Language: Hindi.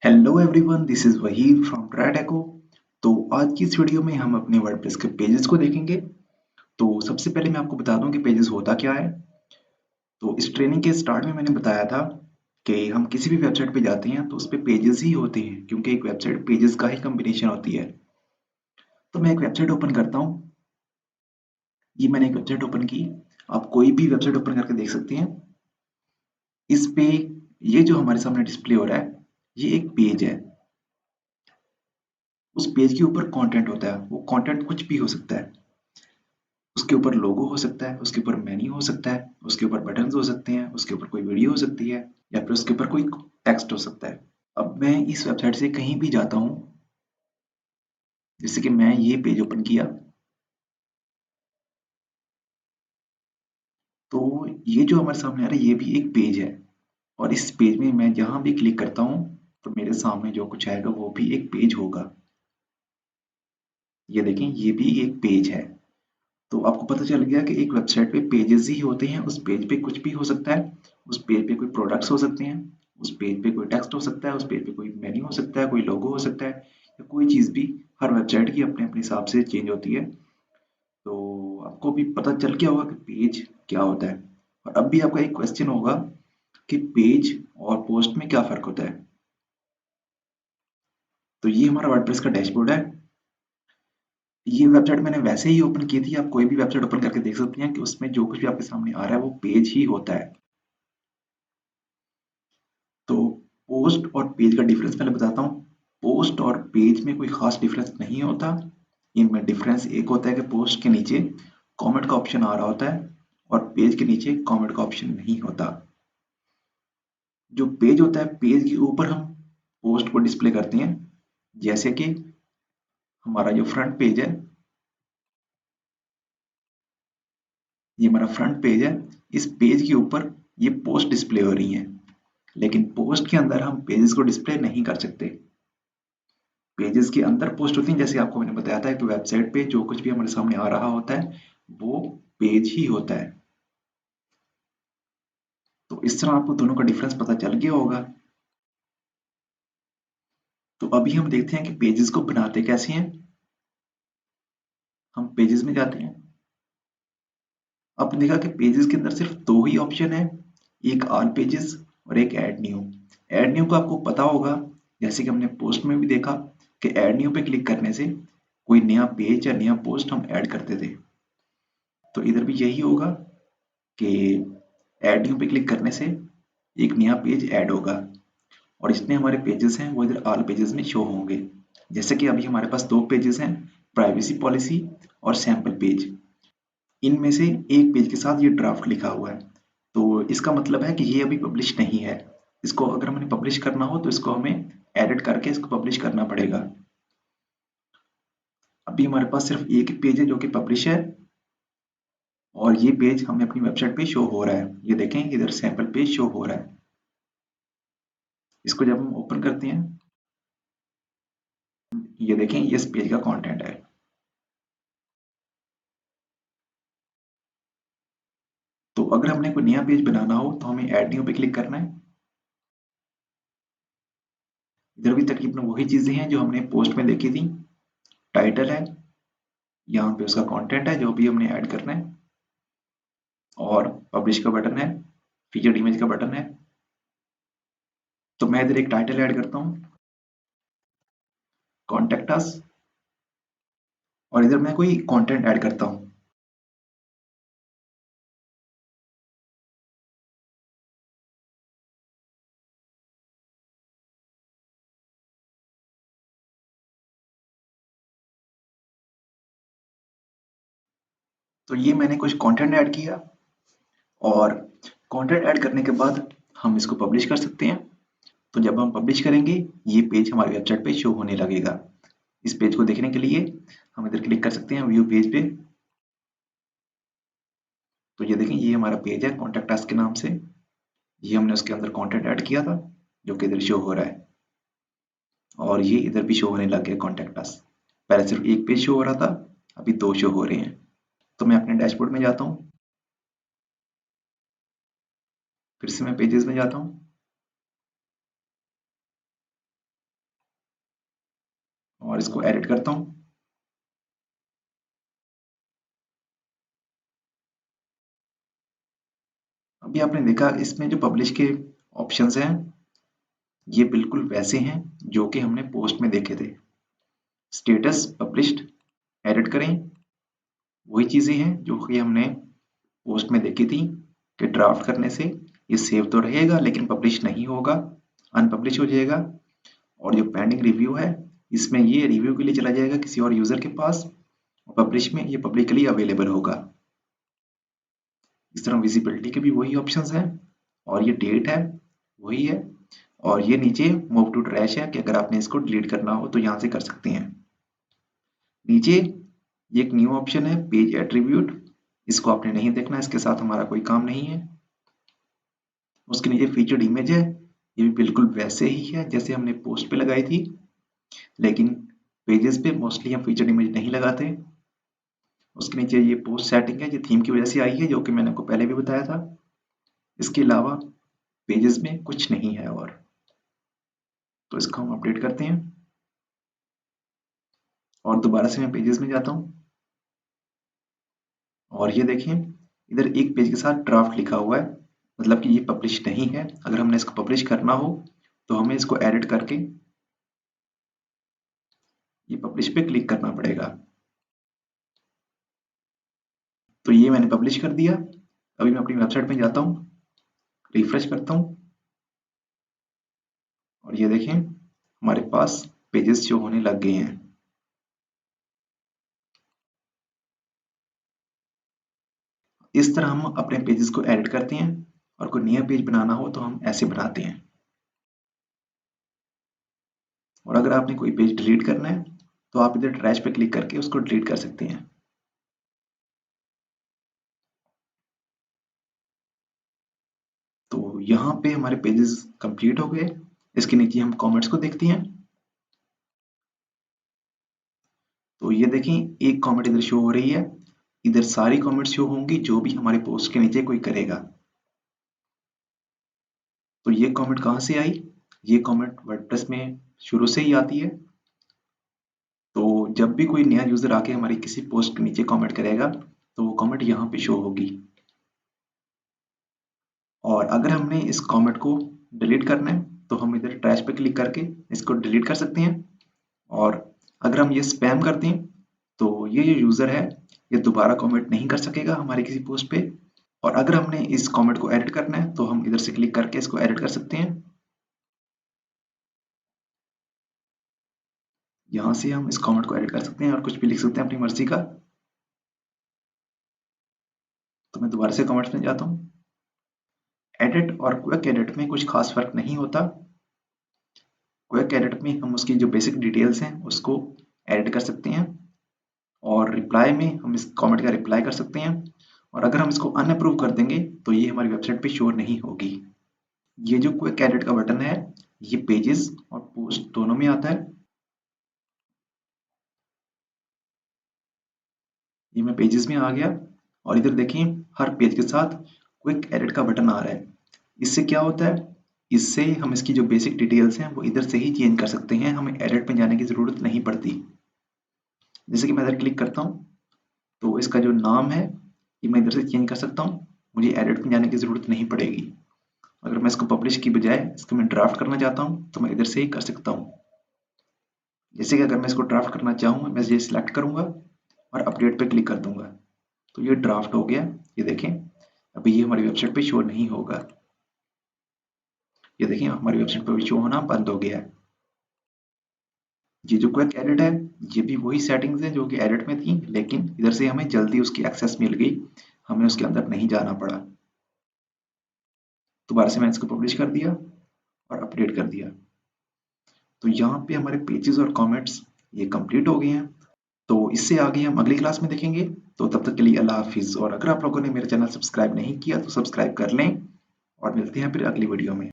Hello everyone, this is Waheed from Trideco. तो आज की इस वीडियो में हम अपने वर्डप्रेस के पेजेस को देखेंगे। तो सबसे पहले मैं आपको बता दूं कि पेजेस होता क्या है। तो इस ट्रेनिंग के स्टार्ट में मैंने बताया था कि हम किसी भी वेबसाइट पे जाते हैं तो उस पे पेजेस ही होते हैं, क्योंकि एक वेबसाइट पेजेस का ही कॉम्बिनेशन होती है। तो मैं एक वेबसाइट ओपन करता हूँ। ये मैंने एक वेबसाइट ओपन की। आप कोई भी वेबसाइट ओपन करके देख सकते हैं। इस पे ये जो हमारे सामने डिस्प्ले हो रहा है, ये एक पेज है। उस पेज के ऊपर कंटेंट होता है। वो कंटेंट कुछ भी हो सकता है। उसके ऊपर लोगो हो सकता है, उसके ऊपर मेन्यू हो सकता है, उसके ऊपर बटन्स हो सकते हैं, उसके ऊपर कोई वीडियो हो सकती है, या फिर उसके ऊपर कोई टेक्स्ट हो सकता है। अब मैं इस वेबसाइट से कहीं भी जाता हूँ, जैसे कि मैं ये पेज ओपन किया, तो ये जो हमारे सामने आ रहा है ये भी एक पेज है। और इस पेज में मैं जहाँ भी क्लिक करता हूँ तो मेरे सामने जो कुछ आएगा वो भी एक पेज होगा। ये देखें, ये भी एक पेज है। तो आपको पता चल गया कि एक वेबसाइट पे पेजेस ही होते हैं। उस पेज पे कुछ भी हो सकता है। उस पेज पे कोई प्रोडक्ट्स हो सकते हैं, उस पेज पे कोई टेक्स्ट हो सकता है, उस पेज पे कोई मेन्यू हो सकता है, कोई लोगो हो सकता है, या कोई चीज़ भी। हर वेबसाइट की अपने अपने हिसाब से चेंज होती है। तो आपको भी पता चल गया होगा कि पेज क्या होता है। और अब भी आपका एक क्वेश्चन होगा कि पेज और पोस्ट में क्या फ़र्क होता है। तो ये हमारा वर्डप्रेस का डैशबोर्ड है। ये वेबसाइट मैंने वैसे ही ओपन की थी। आप कोई भी वेबसाइट ओपन करके देख सकते हैं कि उसमें जो कुछ भी आपके सामने आ रहा है वो पेज ही होता है। तो पोस्ट और पेज का डिफरेंस पहले बताता हूँ। पोस्ट और पेज में कोई खास डिफरेंस नहीं होता। इनमें डिफरेंस एक होता है कि पोस्ट के नीचे कमेंट का ऑप्शन आ रहा होता है और पेज के नीचे कमेंट का ऑप्शन नहीं होता। जो पेज होता है, पेज के ऊपर हम पोस्ट को डिस्प्ले करते हैं। जैसे कि हमारा जो फ्रंट पेज है, ये हमारा फ्रंट पेज है। इस पेज के ऊपर ये पोस्ट डिस्प्ले हो रही है। लेकिन पोस्ट के अंदर हम पेजेस को डिस्प्ले नहीं कर सकते। पेजेस के अंदर पोस्ट होती हैं, जैसे आपको मैंने बताया था कि वेबसाइट पे जो कुछ भी हमारे सामने आ रहा होता है वो पेज ही होता है। तो इस तरह आपको दोनों का डिफरेंस पता चल गया होगा। तो अभी हम देखते हैं कि पेजेस को बनाते कैसे हैं। हम पेजेस में जाते हैं। आपने देखा कि पेजेस के अंदर सिर्फ दो ही ऑप्शन है, एक ऑल पेजेस और एक ऐड न्यू। ऐड न्यू का आपको पता होगा, जैसे कि हमने पोस्ट में भी देखा कि ऐड न्यू पे क्लिक करने से कोई नया पेज या नया पोस्ट हम ऐड करते थे। तो इधर भी यही होगा कि ऐड न्यू पे क्लिक करने से एक नया पेज ऐड होगा और जितने हमारे पेजेस हैं वो इधर ऑल पेजेस में शो होंगे। जैसे कि अभी हमारे पास दो पेजेस हैं, प्राइवेसी पॉलिसी और सैम्पल पेज। इनमें से एक पेज के साथ ये ड्राफ्ट लिखा हुआ है। तो इसका मतलब है कि ये अभी पब्लिश नहीं है। इसको अगर हमें पब्लिश करना हो तो इसको हमें एडिट करके इसको पब्लिश करना पड़ेगा। अभी हमारे पास सिर्फ एक ही पेज है जो कि पब्लिश है और ये पेज हमें अपनी वेबसाइट पे शो हो रहा है। ये देखें, इधर सैंपल पेज शो हो रहा है। इसको जब हम ओपन करते हैं, ये देखें, ये इस पेज का कंटेंट है। तो अगर हमने कोई नया पेज बनाना हो तो हमें ऐड न्यू पे क्लिक करना है। इधर भी तकरीबन वही चीजें हैं जो हमने पोस्ट में देखी थी। टाइटल है, यहाँ पे उसका कंटेंट है जो भी हमने ऐड करना है, और पब्लिश का बटन है, फीचर्ड इमेज का बटन है। तो मैं इधर एक टाइटल ऐड करता हूँ, कॉन्टेक्ट अस, और इधर मैं कोई कंटेंट ऐड करता हूँ। तो ये मैंने कुछ कंटेंट ऐड किया, और कंटेंट ऐड करने के बाद हम इसको पब्लिश कर सकते हैं। तो जब हम पब्लिश करेंगे ये पेज हमारी वेबसाइट पे शो होने लगेगा। इस पेज को देखने के लिए हम इधर क्लिक कर सकते हैं व्यू पेज पे। तो ये देखें, ये हमारा पेज है कॉन्टेक्ट अस के नाम से। ये हमने उसके अंदर कंटेंट ऐड किया था जो कि इधर शो हो रहा है, और ये इधर भी शो होने लग गया कॉन्टेक्ट अस। पहले सिर्फ एक पेज शो हो रहा था, अभी दो शो हो रहे हैं। तो मैं अपने डैशबोर्ड में जाता हूँ, फिर से मैं पेजेस में जाता हूँ। और इसको एडिट करता हूँ। अभी आपने देखा इसमें जो पब्लिश के ऑप्शंस हैं ये बिल्कुल वैसे हैं जो कि हमने पोस्ट में देखे थे। स्टेटस पब्लिश्ड, एडिट करें, वही चीज़ें हैं जो कि हमने पोस्ट में देखी थी कि ड्राफ्ट करने से ये सेव तो रहेगा लेकिन पब्लिश नहीं होगा, अनपब्लिश हो जाएगा। और जो पेंडिंग रिव्यू है इसमें ये रिव्यू के लिए चला जाएगा किसी और यूज़र के पास, और पब्लिश में ये पब्लिकली अवेलेबल होगा। इस तरह विजिबिलिटी के भी वही ऑप्शंस हैं और ये डेट है वही है, और ये नीचे मूव टू ट्रैश है कि अगर आपने इसको डिलीट करना हो तो यहाँ से कर सकते हैं। नीचे ये एक न्यू ऑप्शन है पेज एट्रीब्यूट, इसको आपने नहीं देखना, इसके साथ हमारा कोई काम नहीं है। उसके नीचे फीचर्ड इमेज है, ये भी बिल्कुल वैसे ही है जैसे हमने पोस्ट पे लगाई थी, लेकिन पेजेस पे मोस्टली हम फीचर्ड इमेज नहीं लगाते। उसके नीचे ये पोस्ट सेटिंग है, ये थीम की वजह से आई है जो कि मैंने आपको पहले भी बताया था। इसके अलावा पेजेस में कुछ नहीं है और, तो इसको हम अपडेट करते हैं और दोबारा से मैं पेजेस में जाता हूँ और ये देखिए इधर एक पेज के साथ ड्राफ्ट लिखा हुआ है, मतलब कि ये पब्लिश नहीं है। अगर हमने इसको पब्लिश करना हो तो हमें इसको एडिट करके ये पब्लिश पे क्लिक करना पड़ेगा। तो ये मैंने पब्लिश कर दिया। अभी मैं अपनी वेबसाइट में जाता हूँ, रिफ्रेश करता हूँ और ये देखें हमारे पास पेजेस शो होने लग गए हैं। इस तरह हम अपने पेजेस को एडिट करते हैं और कोई नया पेज बनाना हो तो हम ऐसे बनाते हैं। और अगर आपने कोई पेज डिलीट करना है तो आप इधर ट्रैश पे क्लिक करके उसको डिलीट कर सकते हैं। तो यहाँ पे हमारे पेजेस कंप्लीट हो गए। इसके नीचे हम कमेंट्स को देखते हैं। तो ये देखें एक कमेंट इधर शो हो रही है, इधर सारी कमेंट्स शो होंगी जो भी हमारे पोस्ट के नीचे कोई करेगा। तो ये कमेंट कहाँ से आई? ये कमेंट वर्डप्रेस में शुरू से ही आती है। तो जब भी कोई नया यूजर आके हमारी किसी पोस्ट के नीचे कमेंट करेगा तो वो कमेंट यहाँ पे शो होगी। और अगर हमने इस कमेंट को डिलीट करना है तो हम इधर ट्रैश पे क्लिक करके इसको डिलीट कर सकते हैं। और अगर हम ये स्पैम करते हैं तो ये जो यूजर है ये दोबारा कमेंट नहीं कर सकेगा हमारी किसी पोस्ट पे। और अगर हमने इस कमेंट को एडिट करना है तो हम इधर से क्लिक करके इसको एडिट कर सकते हैं। यहाँ से हम इस कमेंट को एडिट कर सकते हैं और कुछ भी लिख सकते हैं अपनी मर्जी का। तो मैं दोबारा से कमेंट्स में जाता हूँ। एडिट और क्विक एडिट में कुछ खास फर्क नहीं होता। क्विक एडिट में हम उसकी जो बेसिक डिटेल्स हैं उसको एडिट कर सकते हैं और रिप्लाई में हम इस कमेंट का रिप्लाई कर सकते हैं। और अगर हम इसको अनअप्रूव कर देंगे तो ये हमारी वेबसाइट पे शो नहीं होगी। ये जो क्विक एडिट का बटन है ये पेजेस और पोस्ट दोनों में आता है। ये मैं पेजेस में आ गया और इधर देखिए हर पेज के साथ क्विक एडिट का बटन आ रहा है। इससे क्या होता है, इससे हम इसकी जो बेसिक डिटेल्स हैं वो इधर से ही चेंज कर सकते हैं, हमें एडिट में जाने की ज़रूरत नहीं पड़ती। जैसे कि मैं इधर क्लिक करता हूँ तो इसका जो नाम है ये मैं इधर से चेंज कर सकता हूँ, मुझे एडिट में जाने की ज़रूरत नहीं पड़ेगी। अगर मैं इसको पब्लिश की बजाय इसको मैं ड्राफ्ट करना चाहता हूँ तो मैं इधर से ही कर सकता हूँ। जैसे कि अगर मैं इसको ड्राफ्ट करना चाहूँ मैं ये सिलेक्ट करूँगा और अपडेट पे क्लिक कर दूंगा तो ये ड्राफ्ट हो गया। ये देखें अभी ये हमारी वेबसाइट पे शो नहीं होगा। ये देखें हमारी वेबसाइट पे शो होना बंद हो गया है। ये जो क्विक एडिट है ये भी वही सेटिंग्स है जो कि एडिट में थी, लेकिन इधर से हमें जल्दी उसकी एक्सेस मिल गई, हमें उसके अंदर नहीं जाना पड़ा। दोबारा से मैंने इसको पब्लिश कर दिया और अपडेट कर दिया। तो यहाँ पे हमारे पेजेस और कमेंट्स ये कंप्लीट हो गए हैं। तो इससे आगे हम अगली क्लास में देखेंगे। तो तब तक के लिए अल्लाह हाफिज़। और अगर आप लोगों ने मेरा चैनल सब्सक्राइब नहीं किया तो सब्सक्राइब कर लें और मिलते हैं फिर अगली वीडियो में।